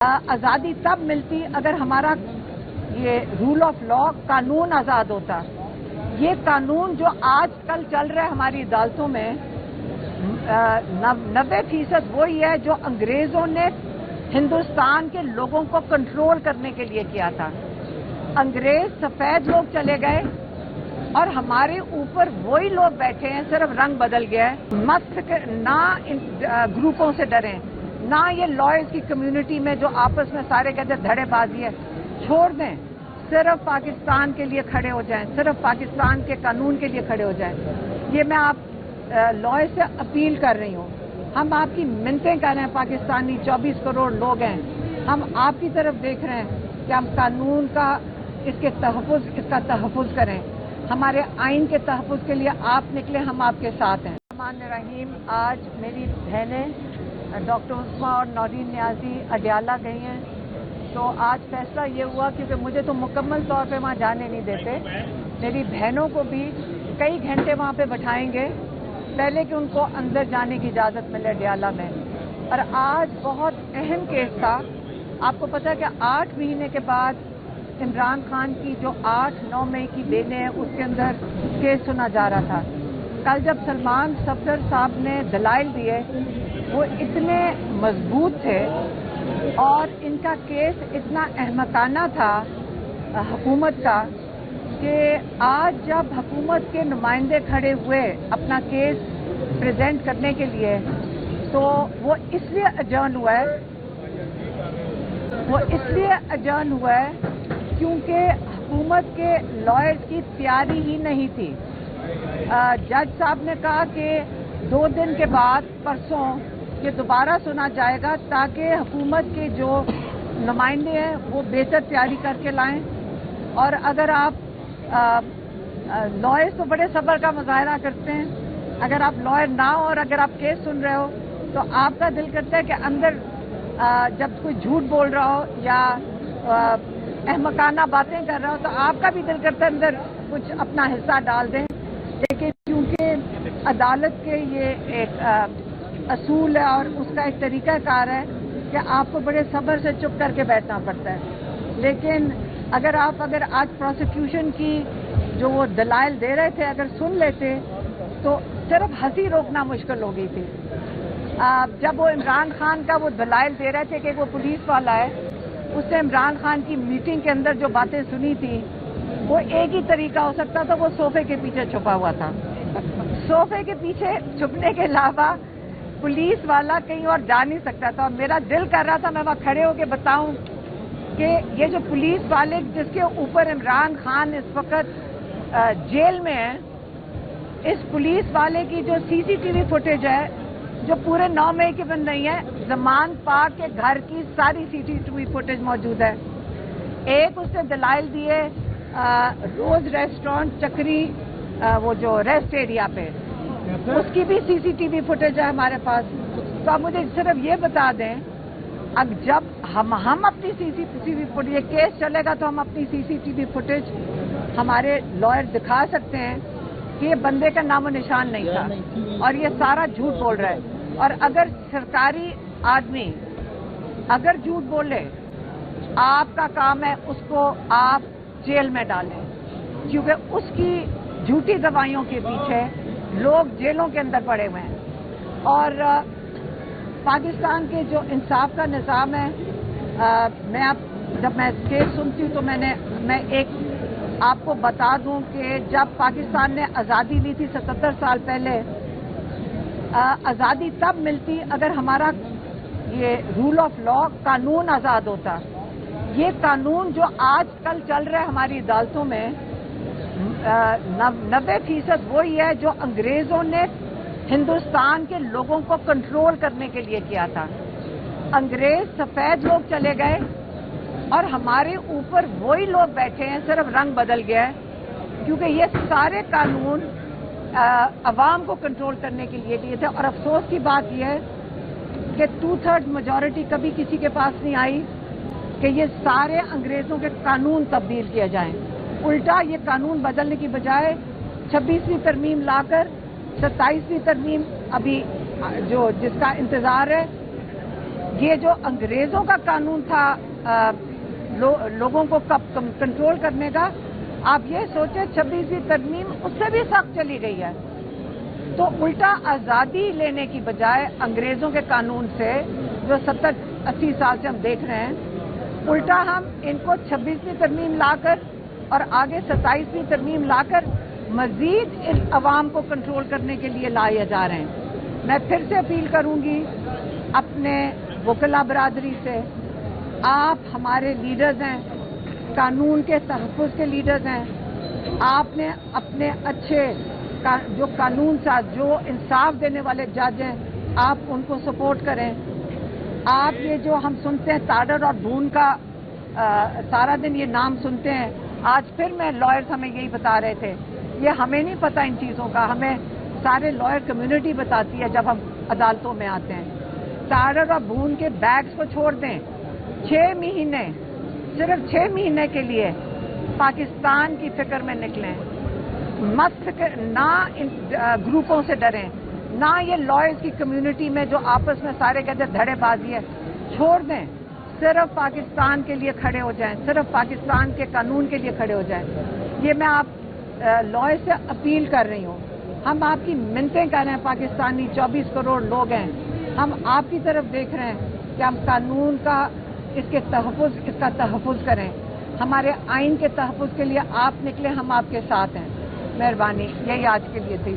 आज़ादी तब मिलती अगर हमारा ये रूल ऑफ लॉ कानून आज़ाद होता। ये कानून जो आज कल चल रहा है हमारी अदालतों में 90% वही है जो अंग्रेजों ने हिंदुस्तान के लोगों को कंट्रोल करने के लिए किया था। अंग्रेज सफेद लोग चले गए और हमारे ऊपर वही लोग बैठे हैं, सिर्फ रंग बदल गया है। मत ना इन ग्रुपों से डरें, ना ये लॉयर्स की कम्युनिटी में जो आपस में सारे कहते धड़ेबाजी है, छोड़ दें। सिर्फ पाकिस्तान के लिए खड़े हो जाएं, सिर्फ पाकिस्तान के कानून के लिए खड़े हो जाएं। ये मैं आप लॉयर से अपील कर रही हूँ। हम आपकी मिन्नतें कर रहे हैं, पाकिस्तानी 24 करोड़ लोग हैं, हम आपकी तरफ देख रहे हैं कि हम कानून का इसका तहफ़्फ़ुज़ करें। हमारे आइन के तहफ़्फ़ुज़ के लिए आप निकले, हम आपके साथ हैं। रहमान रहीम, आज मेरी बहनें डॉक्टर उस्मा और नौरीन नियाजी अडियाला गई हैं, तो आज फैसला ये हुआ क्योंकि मुझे तो मुकम्मल तौर पे वहाँ जाने नहीं देते, मेरी बहनों को भी कई घंटे वहाँ पे बैठाएंगे पहले कि उनको अंदर जाने की इजाज़त मिले अडियाला में। और आज बहुत अहम केस था। आपको पता है कि 8 महीने के बाद इमरान खान की जो 8-9 मई की बेल है उसके अंदर केस सुना जा रहा था। कल जब सलमान सफदर साहब ने दलाइल दिए वो इतने मजबूत थे और इनका केस इतना अहमकाना था हुकूमत का कि आज जब हुकूमत के नुमाइंदे खड़े हुए अपना केस प्रेजेंट करने के लिए, तो वो इसलिए अजर्न हुआ है क्योंकि हुकूमत के लॉयर्स की तैयारी ही नहीं थी। जज साहब ने कहा कि 2 दिन के बाद परसों ये दोबारा सुना जाएगा ताकि हुकूमत के जो नुमाइंदे हैं वो बेहतर तैयारी करके लाएं। और अगर आप लॉयर्स तो बड़े सब्र का मुजाहरा करते हैं, अगर आप लॉयर ना हो और अगर आप केस सुन रहे हो तो आपका दिल करता है कि अंदर जब कोई झूठ बोल रहा हो या अहमकाना बातें कर रहा हो तो आपका भी दिल करता है अंदर कुछ अपना हिस्सा डाल दें। लेकिन क्योंकि अदालत के ये एक असूल है और उसका एक तरीकाकार है कि आपको बड़े सब्र से चुप करके बैठना पड़ता है। लेकिन अगर आज प्रोसिक्यूशन की जो वो दलाइल दे रहे थे अगर सुन लेते तो सिर्फ हंसी रोकना मुश्किल हो गई थी। जब वो इमरान खान का वो दलाइल दे रहे थे कि वो पुलिस वाला है, उसने इमरान खान की मीटिंग के अंदर जो बातें सुनी थी वो एक ही तरीका हो सकता था, वो सोफे के पीछे छुपा हुआ था। सोफे के पीछे छुपने के अलावा पुलिस वाला कहीं और जा नहीं सकता था। और मेरा दिल कर रहा था मैं वहाँ खड़े होकर बताऊं कि ये जो पुलिस वाले जिसके ऊपर इमरान खान इस वक्त जेल में है, इस पुलिस वाले की जो सीसीटीवी फुटेज है जो पूरे 9 मई की बन रही है, जमान पाक के घर की सारी सीसीटीवी फुटेज मौजूद है। एक उसने दलाइल दिए रोज रेस्टोरेंट चक्री वो जो रेस्ट एरिया पे, उसकी भी सीसीटीवी फुटेज है हमारे पास। तो आप मुझे सिर्फ ये बता दें, अब जब हम अपनी सीसीटीवी फुटेज, ये केस चलेगा तो हम अपनी सीसीटीवी फुटेज हमारे लॉयर दिखा सकते हैं कि ये बंदे का नामो निशान नहीं था और ये सारा झूठ बोल रहा है। और अगर सरकारी आदमी अगर झूठ बोले, आपका काम है उसको आप जेल में डालें, क्योंकि उसकी झूठी गवाहियों के पीछे लोग जेलों के अंदर पड़े हुए हैं। और पाकिस्तान के जो इंसाफ का निज़ाम है, जब मैं केस सुनती हूँ तो मैं एक आपको बता दूं कि जब पाकिस्तान ने आज़ादी ली थी 77 साल पहले, आज़ादी तब मिलती अगर हमारा ये रूल ऑफ लॉ कानून आज़ाद होता। ये कानून जो आज कल चल रहा है हमारी अदालतों में 90% वही है जो अंग्रेजों ने हिंदुस्तान के लोगों को कंट्रोल करने के लिए किया था। अंग्रेज सफेद लोग चले गए और हमारे ऊपर वही लोग बैठे हैं, सिर्फ रंग बदल गया है, क्योंकि ये सारे कानून अवाम को कंट्रोल करने के लिए दिए थे। और अफसोस की बात यह है कि 2/3 मेजॉरिटी कभी किसी के पास नहीं आई कि ये सारे अंग्रेजों के कानून तब्दील किए जाएं। उल्टा ये कानून बदलने की बजाय 26वीं तरमीम लाकर 27वीं तरमीम अभी जो जिसका इंतजार है یہ جو انگریزوں کا قانون تھا لوگوں کو کنٹرول کرنے کا، آپ یہ سوچیں 26ویں ترمیم اس سے بھی سخت چلی گئی ہے. تو الٹا آزادی لینے کی بجائے انگریزوں کے قانون سے جو 70-80 سال سے ہم دیکھ رہے ہیں، الٹا ہم ان کو 26ویں ترمیم لا کر اور آگے 27ویں ترمیم لا کر مزید اس عوام کو کنٹرول کرنے کے لیے لائے جا رہے ہیں. میں پھر سے اپیل کروں گی اپنے وکلا برادری سے، آپ ہمارے لیڈرز ہیں، قانون کے تحفظ کے لیڈرز ہیں. آپ نے اپنے اچھے جو قانون ساز، جو انصاف دینے والے جج ہیں، آپ ان کو سپورٹ کریں. آپ یہ جو ہم سنتے ہیں تاڈر اور بھون کا سارا دن یہ نام سنتے ہیں، آج پھر میں لائرز ہمیں یہی بتا رہے تھے، یہ ہمیں نہیں پتہ ان چیزوں کا، ہمیں سارے لائر کمیونٹی بتاتی ہے جب ہم عدالتوں میں آتے ہیں. تاڈر اور بھون کے بیگز کو چھوڑ دیں. 6 مہینے، صرف 6 مہینے کے لیے پاکستان کی فکر میں نکلیں. مت فکر، نہ ان گروپوں سے ڈریں، نہ یہ لائرز کی کمیونٹی میں جو آپس میں سارے کہتے ہیں دھڑے بازی ہے، چھوڑ دیں. صرف پاکستان کے لیے کھڑے ہو جائیں، صرف پاکستان کے قانون کے لیے کھڑے ہو جائیں. یہ میں آپ لائر سے اپیل کر رہی ہوں. ہم آپ کی منتیں کر رہے ہیں، پاکستانی 24 کروڑ لوگ ہیں، ہم آپ کی طرف دیکھ رہے ہیں کہ ہم قانون کا اس کا تحفظ کریں. ہمارے آئین کے تحفظ کے لیے آپ نکلیں، ہم آپ کے ساتھ ہیں. مہربانی، یہی آج کے لیے تھی.